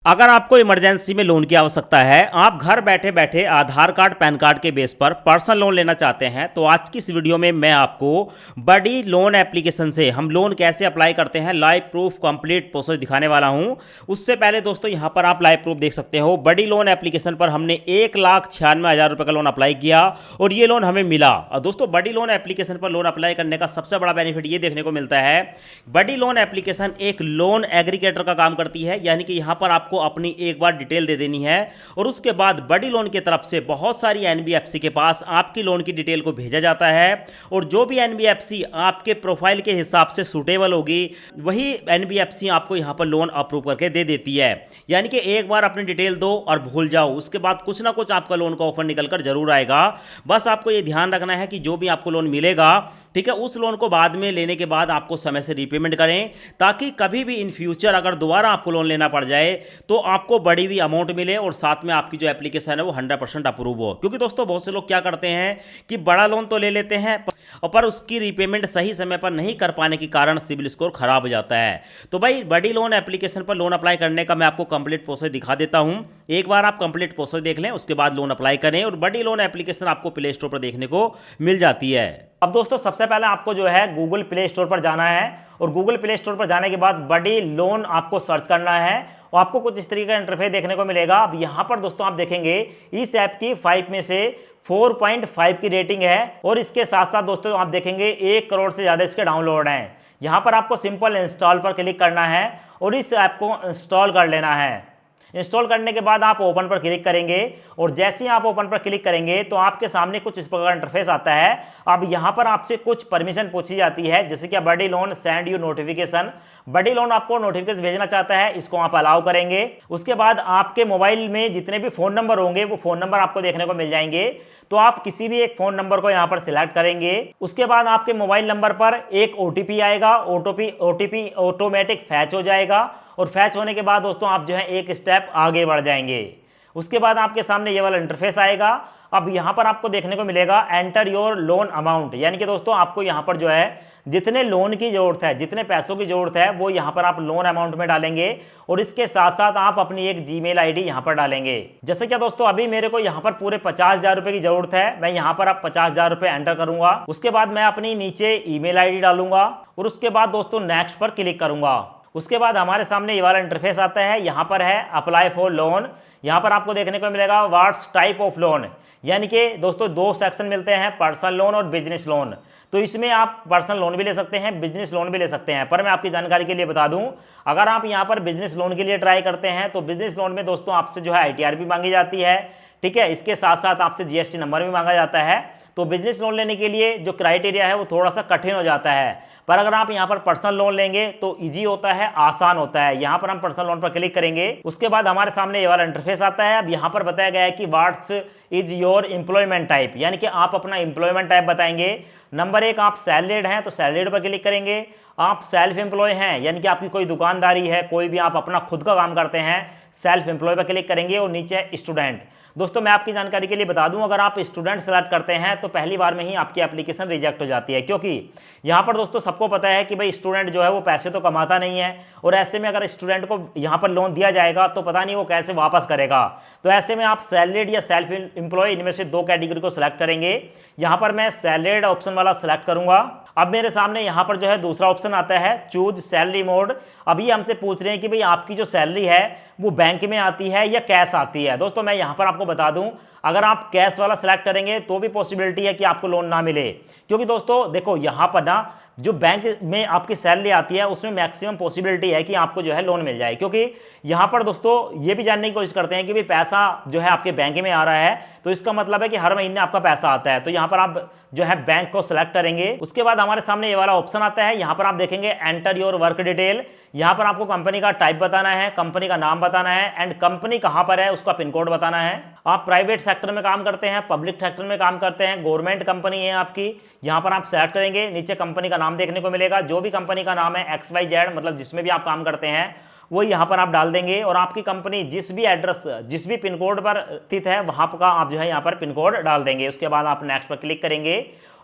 अगर आपको इमरजेंसी में लोन की आवश्यकता है, आप घर बैठे बैठे आधार कार्ड पैन कार्ड के बेस पर पर्सनल लोन लेना चाहते हैं, तो आज की इस वीडियो में मैं आपको बड़ी लोन एप्लीकेशन से हम लोन कैसे अप्लाई करते हैं लाइव प्रूफ कंप्लीट प्रोसेस दिखाने वाला हूं। उससे पहले दोस्तों यहां पर आप लाइव प्रूफ देख सकते हो। बड़ी लोन एप्लीकेशन पर हमने 1,96,000 रुपये का लोन अप्लाई किया और ये लोन हमें मिला। और दोस्तों बड़ी लोन एप्लीकेशन पर लोन अप्लाई करने का सबसे बड़ा बेनिफिट ये देखने को मिलता है, बड़ी लोन एप्लीकेशन एक लोन एग्रीगेटर का काम करती है, यानी कि यहां पर आपको अपनी एक बार डिटेल दे देनी है और उसके बाद बड़ी लोन की तरफ से बहुत सारी एनबीएफसी के पास आपकी लोन की डिटेल को भेजा जाता है और जो भी एनबीएफसी आपके प्रोफाइल के हिसाब से सूटेबल होगी वही एनबीएफसी आपको यहां पर लोन अप्रूव करके दे देती है। यानी कि एक बार अपनी डिटेल दो और भूल जाओ, उसके बाद कुछ ना कुछ आपका लोन का ऑफर निकल कर जरूर आएगा। बस आपको यह ध्यान रखना है कि जो भी आपको लोन मिलेगा, ठीक है, उस लोन को बाद में लेने के बाद आपको समय से रीपेमेंट करें, ताकि कभी भी इन फ्यूचर अगर दोबारा आपको लोन लेना पड़ जाए तो आपको बड़ी हुई अमाउंट मिले और साथ में आपकी जो एप्लीकेशन है वो 100% अप्रूव हो। क्योंकि दोस्तों बहुत से लोग क्या करते हैं कि बड़ा लोन तो ले लेते हैं पर उसकी रीपेमेंट सही समय पर नहीं कर पाने के कारण सिविल स्कोर खराब हो जाता है। तो भाई बड़ी लोन एप्लीकेशन पर लोन अप्लाई करने का मैं आपको कंप्लीट प्रोसेस दिखा देता हूं। एक बार आप कंप्लीट प्रोसेस देख लें, उसके बाद लोन अप्लाई करें और बड़ी लोन एप्लीकेशन आपको प्ले स्टोर पर देखने को मिल जाती है। अब दोस्तों सबसे पहले आपको जो है गूगल प्ले स्टोर पर जाना है और गूगल प्ले स्टोर पर जाने के बाद बड़ी लोन आपको सर्च करना है और आपको कुछ इस तरीके का इंटरफेस देखने को मिलेगा। अब यहाँ पर दोस्तों आप देखेंगे इस ऐप की 5 में से 4.5 की रेटिंग है और इसके साथ साथ दोस्तों आप देखेंगे 1 करोड़ से ज़्यादा इसके डाउनलोड हैं। यहाँ पर आपको सिंपल इंस्टॉल पर क्लिक करना है और इस ऐप को इंस्टॉल कर लेना है। इंस्टॉल करने के बाद आप ओपन पर क्लिक करेंगे और जैसे ही आप ओपन पर क्लिक करेंगे तो आपके सामने कुछ इस प्रकार का इंटरफेस आता है। अब यहाँ पर आपसे कुछ परमिशन पूछी जाती है, जैसे कि बड़ी लोन सेंड यू नोटिफिकेशन, बड़ी लोन आपको नोटिफिकेशन भेजना चाहता है, इसको आप अलाउ करेंगे। उसके बाद आपके मोबाइल में जितने भी फ़ोन नंबर होंगे वो फ़ोन नंबर आपको देखने को मिल जाएंगे, तो आप किसी भी एक फ़ोन नंबर को यहाँ पर सिलेक्ट करेंगे। उसके बाद आपके मोबाइल नंबर पर एक ओटीपी आएगा, ओटीपी ऑटोमेटिक फैच हो जाएगा और फैच होने के बाद दोस्तों आप जो है एक स्टेप आगे बढ़ जाएंगे। उसके बाद आपके सामने ये वाला इंटरफेस आएगा। अब यहाँ पर आपको देखने को मिलेगा एंटर योर लोन अमाउंट, यानी कि दोस्तों आपको यहाँ पर जो है जितने लोन की ज़रूरत है, जितने पैसों की ज़रूरत है वो यहाँ पर आप लोन अमाउंट में डालेंगे और इसके साथ साथ आप अपनी एक जीमेल आईडी यहाँ पर डालेंगे। जैसे क्या दोस्तों अभी मेरे को यहाँ पर पूरे 50,000 रुपये की ज़रूरत है, मैं यहाँ पर अब 50,000 रुपये एंटर करूँगा। उसके बाद मैं अपनी नीचे ईमेल आईडी डालूंगा और उसके बाद दोस्तों नेक्स्ट पर क्लिक करूँगा। उसके बाद हमारे सामने ये वाला इंटरफेस आता है, यहाँ पर है अप्लाई फॉर लोन। यहाँ पर आपको देखने को मिलेगा व्हाट्स टाइप ऑफ लोन, यानी कि दोस्तों 2 सेक्शन मिलते हैं, पर्सनल लोन और बिजनेस लोन। तो इसमें आप पर्सनल लोन भी ले सकते हैं, बिजनेस लोन भी ले सकते हैं। पर मैं आपकी जानकारी के लिए बता दूं, अगर आप यहाँ पर बिजनेस लोन के लिए ट्राई करते हैं तो बिजनेस लोन में दोस्तों आपसे जो है आईटीआर भी मांगी जाती है, ठीक है, इसके साथ साथ आपसे जीएसटी नंबर भी मांगा जाता है। तो बिजनेस लोन लेने के लिए जो क्राइटेरिया है वो थोड़ा सा कठिन हो जाता है, पर अगर आप यहाँ पर पर्सनल लोन लेंगे तो इजी होता है, आसान होता है। यहाँ पर हम पर्सनल लोन पर क्लिक करेंगे, उसके बाद हमारे सामने ये वाला इंटरफेस आता है। अब यहाँ पर बताया गया है कि what's is your employment type, यानी कि आप अपना एम्प्लॉयमेंट टाइप बताएंगे। नंबर 1 आप सैलरीड हैं तो सैलरीड पर क्लिक करेंगे। आप सेल्फ एम्प्लॉय हैं, यानी कि आपकी कोई दुकानदारी है, कोई भी आप अपना खुद का काम करते हैं, सेल्फ एम्प्लॉय पर क्लिक करेंगे और नीचे स्टूडेंट। दोस्तों मैं आपकी जानकारी के लिए बता दूं, अगर आप स्टूडेंट सेलेक्ट करते हैं तो पहली बार में ही आपकी एप्लीकेशन रिजेक्ट हो जाती है, क्योंकि यहाँ पर दोस्तों सबको पता है कि भाई स्टूडेंट जो है वो पैसे तो कमाता नहीं है और ऐसे में अगर स्टूडेंट को यहाँ पर लोन दिया जाएगा तो पता नहीं वो कैसे वापस करेगा। तो ऐसे में आप सैलरीड या सेल्फ एम्प्लॉय इनमें से 2 कैटेगरी को सिलेक्ट करेंगे। यहाँ पर मैं सैलरीड ऑप्शन वाला सिलेक्ट करूंगा। अब मेरे सामने यहाँ पर जो है दूसरा ऑप्शन आता है चूज सैलरी मोड। अभी हमसे पूछ रहे हैं कि भाई आपकी जो सैलरी है वो बैंक में आती है या कैश आती है। दोस्तों मैं यहाँ पर आपको बता दूं, अगर आप कैश वाला सिलेक्ट करेंगे तो भी पॉसिबिलिटी है कि आपको लोन ना मिले, क्योंकि दोस्तों देखो यहाँ पर ना जो बैंक में आपकी सैलरी आती है उसमें मैक्सिमम पॉसिबिलिटी है कि आपको जो है लोन मिल जाए, क्योंकि यहाँ पर दोस्तों ये भी जानने की कोशिश करते हैं कि भाई पैसा जो है आपके बैंक में आ रहा है तो इसका मतलब है कि हर महीने आपका पैसा आता है। तो यहाँ पर आप जो है बैंक को सिलेक्ट करेंगे। उसके बाद हमारे सामने ये वाला ऑप्शन आता है, यहाँ पर आप देखेंगे एंटर योर वर्क डिटेल। यहाँ पर आपको कंपनी का टाइप बताना है, कंपनी का नाम बताना है एंड कंपनी कहाँ पर है उसका पिन कोड बताना है। आप प्राइवेट सेक्टर में काम करते हैं, पब्लिक सेक्टर में काम करते हैं, गवर्नमेंट कंपनी है आपकी, यहाँ पर आप सेलेक्ट करेंगे। नीचे कंपनी का नाम देखने को मिलेगा, जो भी कंपनी का नाम है XYZ मतलब जिसमें भी आप काम करते हैं वो यहाँ पर आप डाल देंगे और आपकी कंपनी जिस भी एड्रेस जिस भी पिन कोड पर स्थित है वहाँ का आप जो है यहाँ पर पिन कोड डाल देंगे। उसके बाद आप नेक्स्ट पर क्लिक करेंगे।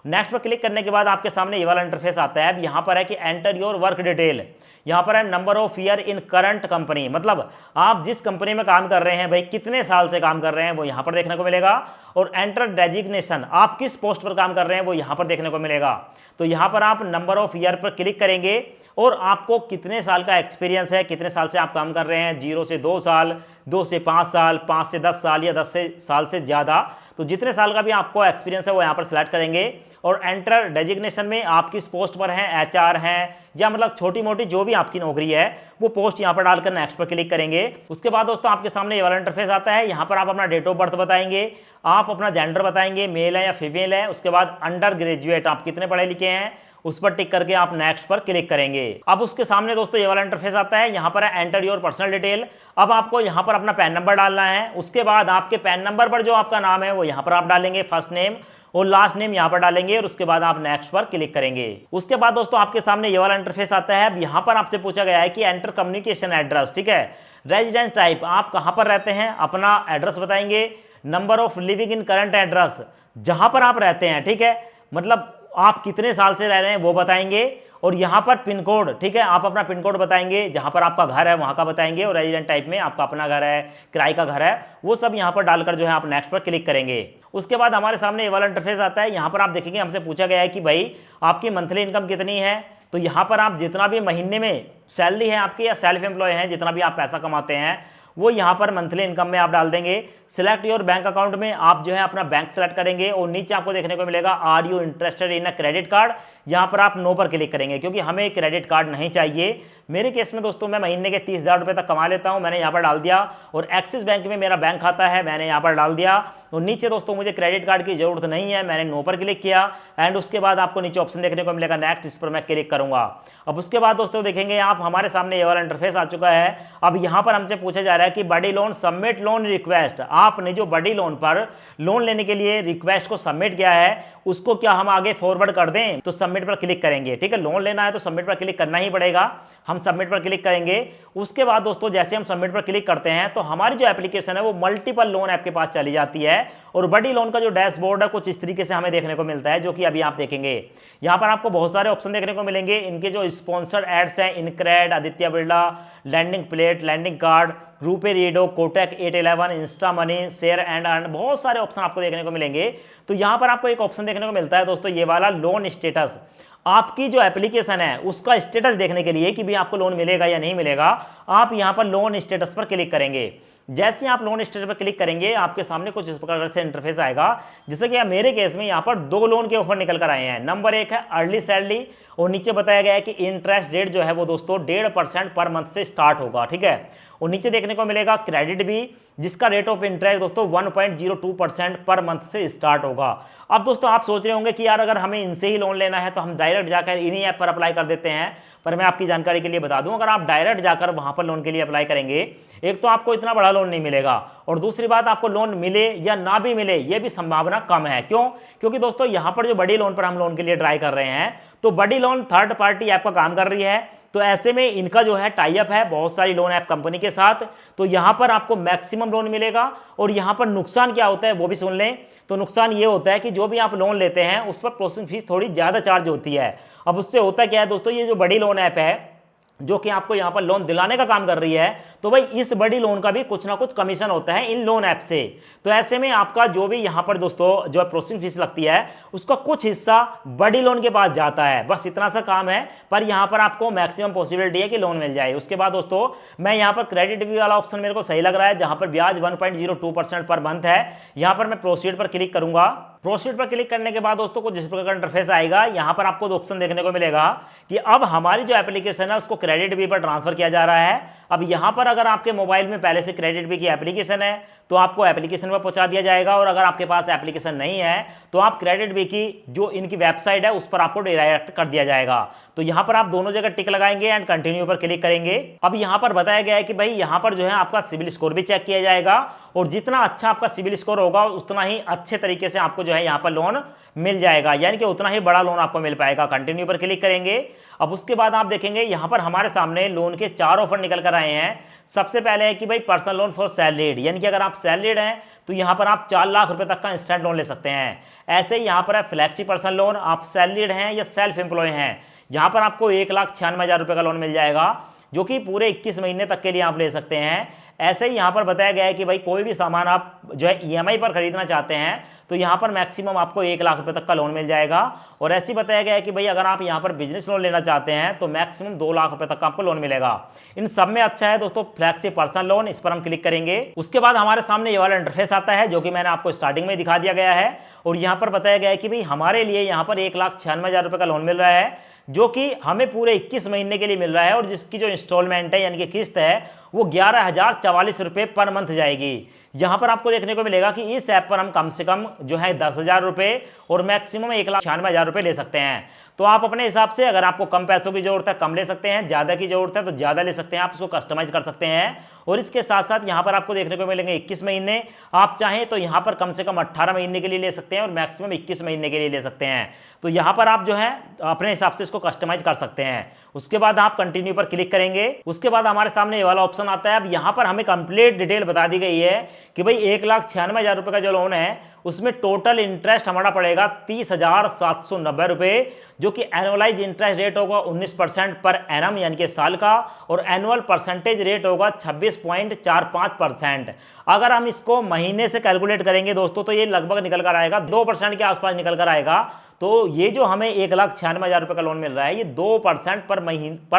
नेक्स्ट पर क्लिक करने के बाद आपके सामने ये वाला इंटरफेस आता है। अब यहाँ पर है कि एंटर योर वर्क डिटेल, यहाँ पर है number of year in current company, मतलब आप जिस कंपनी में काम कर रहे हैं भाई कितने साल से काम कर रहे हैं वो यहाँ पर देखने को मिलेगा। और एंटर डेजिग्नेशन, आप किस पोस्ट पर काम कर रहे हैं वो यहाँ पर देखने को मिलेगा। तो यहाँ पर आप नंबर ऑफ ईयर पर क्लिक करेंगे और आपको कितने साल का एक्सपीरियंस है, कितने साल से आप काम कर रहे हैं, 0 से 2 साल, 2 से 5 साल, 5 से 10 साल या 10 साल से ज़्यादा, तो जितने साल का भी आपको एक्सपीरियंस है वो यहाँ पर सिलेक्ट करेंगे। और एंटर डेजिग्नेशन में आप किस पोस्ट पर हैं, HR हैं या मतलब छोटी मोटी जो भी आपकी नौकरी है वो पोस्ट यहाँ पर डालकर नेक्स्ट पर क्लिक करेंगे। उसके बाद दोस्तों आपके सामने ये वाला इंटरफेस आता है। यहाँ पर आप अपना डेट ऑफ बर्थ बताएंगे, आप अपना जेंडर बताएंगे, मेल है या फीमेल है। उसके बाद अंडर ग्रेजुएट आप कितने पढ़े लिखे हैं उस पर टिक करके आप नेक्स्ट पर क्लिक करेंगे। अब उसके सामने दोस्तों ये वाला इंटरफेस आता है। यहाँ पर है एंटर योर पर्सनल डिटेल। अब आपको यहाँ पर अपना पैन नंबर डालना है। उसके बाद आपके पैन नंबर पर जो आपका नाम है वो यहाँ पर आप डालेंगे, फर्स्ट नेम और लास्ट नेम यहाँ पर डालेंगे और उसके बाद आप नेक्स्ट पर क्लिक करेंगे। उसके बाद दोस्तों आपके सामने ये वाला इंटरफेस आता है। अब यहाँ पर आपसे पूछा गया है कि एंटर कम्युनिकेशन एड्रेस, ठीक है, रेजिडेंस टाइप, आप कहाँ पर रहते हैं अपना एड्रेस बताएंगे, number of living in current address, जहाँ पर आप रहते हैं, ठीक है, मतलब आप कितने साल से रह रहे हैं वो बताएंगे। और यहाँ पर पिन कोड, ठीक है, आप अपना पिन कोड बताएंगे, जहाँ पर आपका घर है वहाँ का बताएंगे। और रेजिडेंट टाइप में आपका अपना घर है, किराए का घर है, वो सब यहाँ पर डालकर जो है आप नेक्स्ट पर क्लिक करेंगे। उसके बाद हमारे सामने ये वाला इंटरफेस आता है। यहाँ पर आप देखेंगे हमसे पूछा गया है कि भाई आपकी मंथली इनकम कितनी है। तो यहाँ पर आप जितना भी महीने में सैलरी है आपकी या सेल्फ एम्प्लॉय है, जितना भी आप पैसा कमाते हैं वो यहाँ पर मंथली इनकम में आप डाल देंगे। सिलेक्ट योर बैंक अकाउंट में आप जो है अपना बैंक सेलेक्ट करेंगे और नीचे आपको देखने को मिलेगा are you interested in a credit card, यहाँ पर आप नो पर क्लिक करेंगे क्योंकि हमें क्रेडिट कार्ड नहीं चाहिए। मेरे केस में दोस्तों मैं महीने के 30,000 रुपये तक कमा लेता हूँ, मैंने यहाँ पर डाल दिया। और एक्सिस बैंक में मेरा बैंक खाता है, मैंने यहाँ पर डाल दिया। और नीचे दोस्तों मुझे क्रेडिट कार्ड की जरूरत नहीं है, मैंने नो पर क्लिक किया। एंड उसके बाद आपको नीचे ऑप्शन देखने को मिलेगा नेक्स्ट, इस पर मैं क्लिक करूंगा। अब उसके बाद दोस्तों देखेंगे आप हमारे सामने ये वाला इंटरफेस आ चुका है। अब यहाँ पर हमसे पूछा जा रहा है कि बडी लोन सबमिट लोन रिक्वेस्ट, आपने जो बडी लोन पर लोन लेने के लिए रिक्वेस्ट को सबमिट किया है उसको क्या हम आगे फॉरवर्ड कर दें। तो सबमिट पर क्लिक करेंगे, ठीक है, लोन लेना है तो सबमिट पर क्लिक करना ही पड़ेगा। हम सबमिट पर क्लिक करेंगे। उसके बाद दोस्तों जैसे हम सबमिट पर क्लिक करते हैं तो हमारी जो एप्लीकेशन है वो मल्टीपल लोन ऐप के पास चली जाती है। और बडी लोन का जो डैशबोर्ड है कुछ इस तरीके से हमें देखने को मिलता है, जो कि अभी आप देखेंगे। यहाँ पर आपको बहुत सारे ऑप्शन देखने को मिलेंगे। इनके जो स्पॉन्सर्ड एड्स हैं, InCred, Aditya Birla, lending plate, lending card, RuPay रीडो, Kotak 811, insta money, share and earn, बहुत सारे ऑप्शन आपको देखने को मिलेंगे। तो यहाँ पर आपको एक ऑप्शन देखने को मिलता है दोस्तों ये वाला लोन स्टेटस। आपकी जो एप्लीकेशन है उसका स्टेटस देखने के लिए कि भी आपको लोन मिलेगा या नहीं मिलेगा, आप यहाँ पर लोन स्टेटस पर क्लिक करेंगे। जैसे ही आप लोन स्टेटस पर क्लिक करेंगे आपके सामने कुछ इस प्रकार से इंटरफेस आएगा। जैसे कि मेरे केस में यहाँ पर 2 लोन के ऑफर निकल कर आए हैं। नंबर 1 है अर्ली सैलरी और नीचे बताया गया है कि इंटरेस्ट रेट जो है वो दोस्तों 1.5% पर मंथ से स्टार्ट होगा, ठीक है। और नीचे देखने को मिलेगा क्रेडिट भी, जिसका रेट ऑफ इंटरेस्ट दोस्तों 1.02% पर मंथ से स्टार्ट होगा। अब दोस्तों आप सोच रहे होंगे कि यार अगर हमें इनसे ही लोन लेना है तो हम डायरेक्ट जाकर इन्हीं ऐप पर अप्लाई कर देते हैं। पर मैं आपकी जानकारी के लिए बता दूं, अगर आप डायरेक्ट जाकर वहां पर लोन के लिए अप्लाई करेंगे, एक तो आपको इतना बड़ा लोन नहीं मिलेगा और दूसरी बात आपको लोन मिले या ना भी मिले ये भी संभावना कम है। क्यों? क्योंकि दोस्तों यहाँ पर जो बड़ी लोन पर हम लोन के लिए ट्राई कर रहे हैं तो बड़ी लोन थर्ड पार्टी ऐप का काम कर रही है। तो ऐसे में इनका जो है टाई अप है बहुत सारी लोन ऐप कंपनी के साथ। तो यहां पर आपको मैक्सिमम लोन मिलेगा। और यहां पर नुकसान क्या होता है वो भी सुन लें। तो नुकसान ये होता है कि जो भी आप लोन लेते हैं उस पर प्रोसेसिंग फीस थोड़ी ज़्यादा चार्ज होती है। अब उससे होता क्या है दोस्तों, ये जो बड़ी लोन ऐप है जो कि आपको यहाँ पर लोन दिलाने का काम कर रही है, तो भाई इस बड़ी लोन का भी कुछ ना कुछ कमीशन होता है इन लोन ऐप से। तो ऐसे में आपका जो भी यहाँ पर दोस्तों जो प्रोसेसिंग फीस लगती है उसका कुछ हिस्सा बड़ी लोन के पास जाता है। बस इतना सा काम है, पर यहाँ पर आपको मैक्सिमम पॉसिबिलिटी है कि लोन मिल जाए। उसके बाद दोस्तों मैं यहाँ पर क्रेडिट भी वाला ऑप्शन मेरे को सही लग रहा है, जहाँ पर ब्याज 1.02% पर मंथ है। यहाँ पर मैं प्रोसीड पर क्लिक करूंगा। प्रोसीड पर क्लिक करने के बाद दोस्तों कुछ जिस प्रकार का इंटरफेस आएगा, यहाँ पर आपको ऑप्शन देखने को मिलेगा कि अब हमारी जो एप्लीकेशन है उसको क्रेडिट बी पर ट्रांसफर किया जा रहा है। अब यहाँ पर अगर आपके मोबाइल में पहले से क्रेडिट बी की एप्लीकेशन है तो आपको एप्लीकेशन पर पहुंचा दिया जाएगा। और अगर आपके पास एप्लीकेशन नहीं है तो आप क्रेडिट बी की जो इनकी वेबसाइट है उस पर आपको डायरेक्ट कर दिया जाएगा। तो यहाँ पर आप दोनों जगह टिक लगाएंगे एंड कंटिन्यू पर क्लिक करेंगे। अब यहाँ पर बताया गया है कि भाई यहाँ पर जो है आपका सिविल स्कोर भी चेक किया जाएगा और जितना अच्छा आपका सिविल स्कोर होगा उतना ही अच्छे तरीके से आपको जो है यहाँ पर लोन मिल जाएगा, यानी कि उतना ही बड़ा लोन आपको मिल पाएगा। कंटिन्यू पर क्लिक करेंगे। अब उसके बाद आप देखेंगे यहाँ पर हमारे हमारे सामने लोन के 4 ऑफर निकल कर आए हैं। सबसे पहले है कि भाई पर्सनल लोन फॉर सैलरीड, यानी कि अगर आप सैलरीड हैं तो यहाँ पर आप 4 लाख रुपए तक का इंस्टेंट लोन ले सकते हैं। ऐसे ही यहाँ पर है फ्लैक्सी पर्सनल लोन, आप सैलरीड हैं या सेल्फ एम्प्लॉय हैं, यहाँ पर आपको 1,96,000 रुपये का लोन मिल जाएगा, जो कि पूरे 21 महीने तक के लिए आप ले सकते हैं। ऐसे ही यहाँ पर बताया गया है कि भाई कोई भी सामान आप जो है ईएमआई पर खरीदना चाहते हैं तो यहाँ पर मैक्सिमम आपको 1 लाख रुपए तक का लोन मिल जाएगा। और ऐसे ही बताया गया है कि भाई अगर आप यहाँ पर बिजनेस लोन लेना चाहते हैं तो मैक्सिमम 2 लाख रुपए तक का आपको लोन मिलेगा। इन सब में अच्छा है दोस्तों फ्लैक्सी पर्सनल लोन, इस पर हम क्लिक करेंगे। उसके बाद हमारे सामने ये वाला इंटरफेस आता है जो कि मैंने आपको स्टार्टिंग में दिखा दिया गया है। और यहाँ पर बताया गया है कि भाई हमारे लिए यहाँ पर 1,96,000 रुपये का लोन मिल रहा है, जो कि हमें पूरे 21 महीने के लिए मिल रहा है, और जिसकी जो इंस्टॉलमेंट है यानी कि किस्त है वो 11,044 रुपये पर मंथ जाएगी। यहाँ पर आपको देखने को मिलेगा कि इस ऐप पर हम कम से कम जो है 10,000 रुपये और मैक्सिमम 1,96,000 रुपये ले सकते हैं। तो आप अपने हिसाब से, अगर आपको कम पैसों की जरूरत है कम ले सकते हैं, ज़्यादा की जरूरत है तो ज़्यादा ले सकते हैं, आप इसको कस्टमाइज कर सकते हैं। और इसके साथ साथ यहाँ पर आपको देखने को मिलेंगे 21 महीने, आप चाहें तो यहाँ पर कम से कम 18 महीने के लिए ले सकते हैं और मैक्सिमम 21 महीने के लिए ले सकते हैं। तो यहाँ पर आप जो है अपने हिसाब से इसको कस्टमाइज कर सकते हैं। उसके बाद आप कंटिन्यू पर क्लिक करेंगे। उसके बाद हमारे सामने ये वाला ऑप्शन आता है। अब यहाँ पर हमें कंप्लीट डिटेल बता दी गई है कि भाई 1,96,000 रुपये का जो लोन है उसमें टोटल इंटरेस्ट हमारा पड़ेगा 30,790 रुपये, जो कि एनुअलाइज इंटरेस्ट रेट होगा 19% पर एनम यानी कि साल का, और एनुअल परसेंटेज रेट होगा 26.45%। अगर हम इसको महीने से कैलकुलेट करेंगे दोस्तों तो ये लगभग निकल कर आएगा 2% के आसपास निकल कर आएगा। तो ये जो हमें 1,96,000 रुपये का लोन मिल रहा है ये 2% पर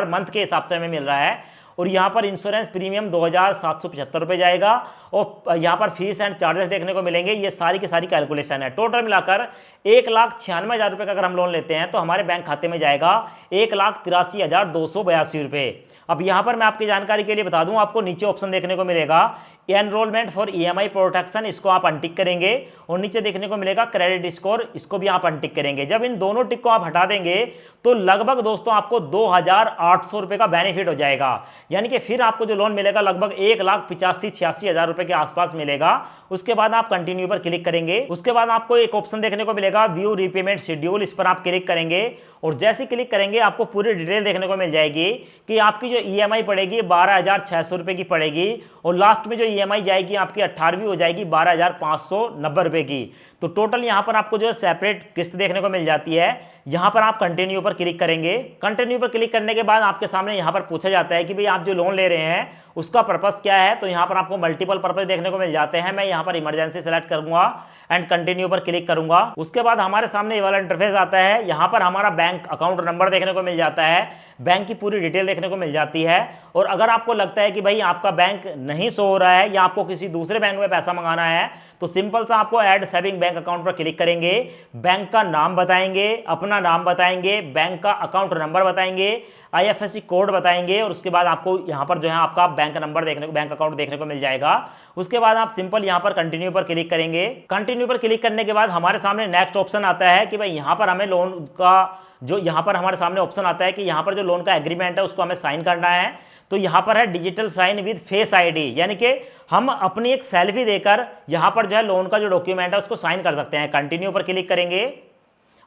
मंथ के हिसाब से हमें मिल रहा है। और यहाँ पर इंश्योरेंस प्रीमियम 2,775 रुपये जाएगा, और यहाँ पर फीस एंड चार्जेस देखने को मिलेंगे। ये सारी की सारी कैलकुलेशन है। टोटल मिलाकर 1,96,000 रुपये का अगर हम लोन लेते हैं तो हमारे बैंक खाते में जाएगा 1,83,282 रुपये। अब यहाँ पर मैं आपकी जानकारी के लिए बता दूं, आपको नीचे ऑप्शन देखने को मिलेगा एनरोलमेंट फॉर ईएमआई प्रोटेक्शन, इसको आप अनटिक करेंगे। और नीचे देखने को मिलेगा क्रेडिट स्कोर, इसको भी आप अनटिक करेंगे। जब इन दोनों टिक को आप हटा देंगे तो लगभग दोस्तों आपको 2,800 रुपये का बेनिफिट हो जाएगा, यानी कि फिर आपको जो लोन मिलेगा लगभग 1,85,86,000 रुपये के आसपास मिलेगा। उसके बाद आप कंटिन्यू पर क्लिक करेंगे। उसके बाद आपको एक ऑप्शन देखने को मिलेगा व्यू रीपेमेंट शेड्यूल, इस पर आप क्लिक करेंगे। और जैसे क्लिक करेंगे आपको पूरी डिटेल देखने को मिल जाएगी कि आपकी जो ईएमआई पड़ेगी 12,600 रुपये की पड़ेगी, और लास्ट में जो ईएमआई जाएगी आपकी 18वीं हो जाएगी 12,590 रुपये की। तो टोटल यहाँ पर आपको जो है सेपरेट किस्त देखने को मिल जाती है। यहाँ पर आप कंटिन्यू पर क्लिक करेंगे। कंटिन्यू पर क्लिक करने के बाद आपके सामने यहाँ पर पूछा जाता है कि भाई आप जो लोन ले रहे हैं उसका पर्पस क्या है। तो यहाँ पर आपको मल्टीपल पर्पस देखने को मिल जाते हैं। मैं यहाँ पर इमरजेंसी सेलेक्ट करूंगा एंड कंटिन्यू पर क्लिक करूंगा। उसके बाद हमारे सामने ये वाला इंटरफेस आता है। यहाँ पर हमारा बैंक अकाउंट नंबर देखने को मिल जाता है, बैंक की पूरी डिटेल देखने को मिल जाती है। और अगर आपको लगता है कि भाई आपका बैंक नहीं शो हो रहा है या आपको किसी दूसरे बैंक में पैसा मंगाना है तो सिंपल सा आपको ऐड सेविंग बैंक अकाउंट पर क्लिक करेंगे। बैंक का नाम बताएंगे, अपना नाम बताएंगे, बैंक का अकाउंट नंबर बताएंगे, आईएफएससी कोड बताएंगे, और उसके बाद आपको यहाँ पर जो है आपका बैंक नंबर देखने को, बैंक अकाउंट देखने को मिल जाएगा। उसके बाद आप सिंपल यहाँ पर कंटिन्यू पर क्लिक करेंगे। कंटिन्यू पर क्लिक करने के बाद हमारे सामने नेक्स्ट ऑप्शन आता है कि भाई यहाँ पर हमें लोन का जो यहाँ पर हमारे सामने ऑप्शन आता है कि यहाँ पर जो लोन का एग्रीमेंट है उसको हमें साइन करना है। तो यहाँ पर है digital sign with face ID, यानी कि हम अपनी एक सेल्फी देकर यहाँ पर जो है लोन का जो डॉक्यूमेंट है उसको साइन कर सकते हैं। कंटिन्यू पर क्लिक करेंगे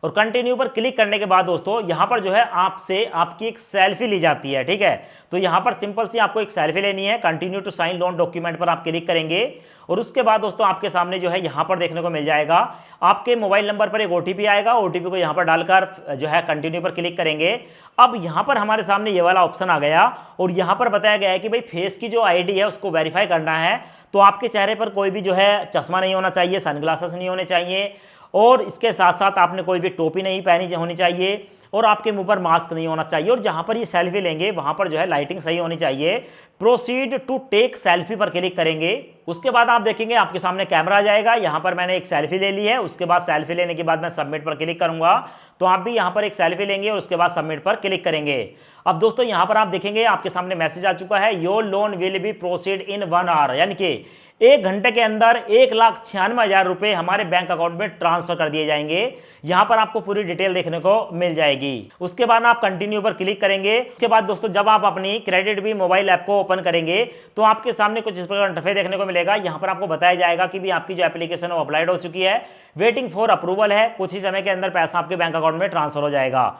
और कंटिन्यू पर क्लिक करने के बाद दोस्तों यहाँ पर जो है आपसे आपकी एक सेल्फी ली जाती है, ठीक है। तो यहाँ पर सिंपल सी आपको एक सेल्फी लेनी है। Continue to sign loan document पर आप क्लिक करेंगे और उसके बाद दोस्तों आपके सामने जो है यहाँ पर देखने को मिल जाएगा आपके मोबाइल नंबर पर एक ओटीपी आएगा। ओटीपी को यहाँ पर डालकर जो है कंटिन्यू पर क्लिक करेंगे। अब यहाँ पर हमारे सामने ये वाला ऑप्शन आ गया और यहाँ पर बताया गया है कि भाई फेस की जो आईडी है उसको वेरीफाई करना है। तो आपके चेहरे पर कोई भी जो है चश्मा नहीं होना चाहिए, सनग्लासेस नहीं होने चाहिए, और इसके साथ साथ आपने कोई भी टोपी नहीं पहनी होनी चाहिए, और आपके मुंह पर मास्क नहीं होना चाहिए, और जहां पर ये सेल्फी लेंगे वहां पर जो है लाइटिंग सही होनी चाहिए। प्रोसीड टू टेक सेल्फी पर क्लिक करेंगे। उसके बाद आप देखेंगे आपके सामने कैमरा आ जाएगा। यहां पर मैंने एक सेल्फी ले ली है। उसके बाद सेल्फी लेने के बाद मैं सबमिट पर क्लिक करूंगा। तो आप भी यहां पर एक सेल्फी लेंगे और उसके बाद सबमिट पर क्लिक करेंगे। अब दोस्तों यहां पर आप देखेंगे आपके सामने मैसेज आ चुका है, your loan will be proceed in 1 hour, यानी कि 1 घंटे के अंदर 1,96,000 रुपए हमारे बैंक अकाउंट में ट्रांसफर कर दिए जाएंगे। यहां पर आपको पूरी डिटेल देखने को मिल जाएगी। उसके बाद आप कंटिन्यू पर क्लिक करेंगे। उसके बाद दोस्तों जब आप अपनी क्रेडिट भी मोबाइल ऐप को ओपन करेंगे तो आपके सामने कुछ इस प्रकार इंटरफेस देखने को मिलेगा। यहां पर आपको बताया जाएगा कि भी आपकी जो एप्लीकेशन है वो अप्लाइड हो चुकी है, वेटिंग फॉर अप्रूवल है, कुछ ही समय के अंदर पैसा आपके बैंक अकाउंट में ट्रांसफर हो जाएगा।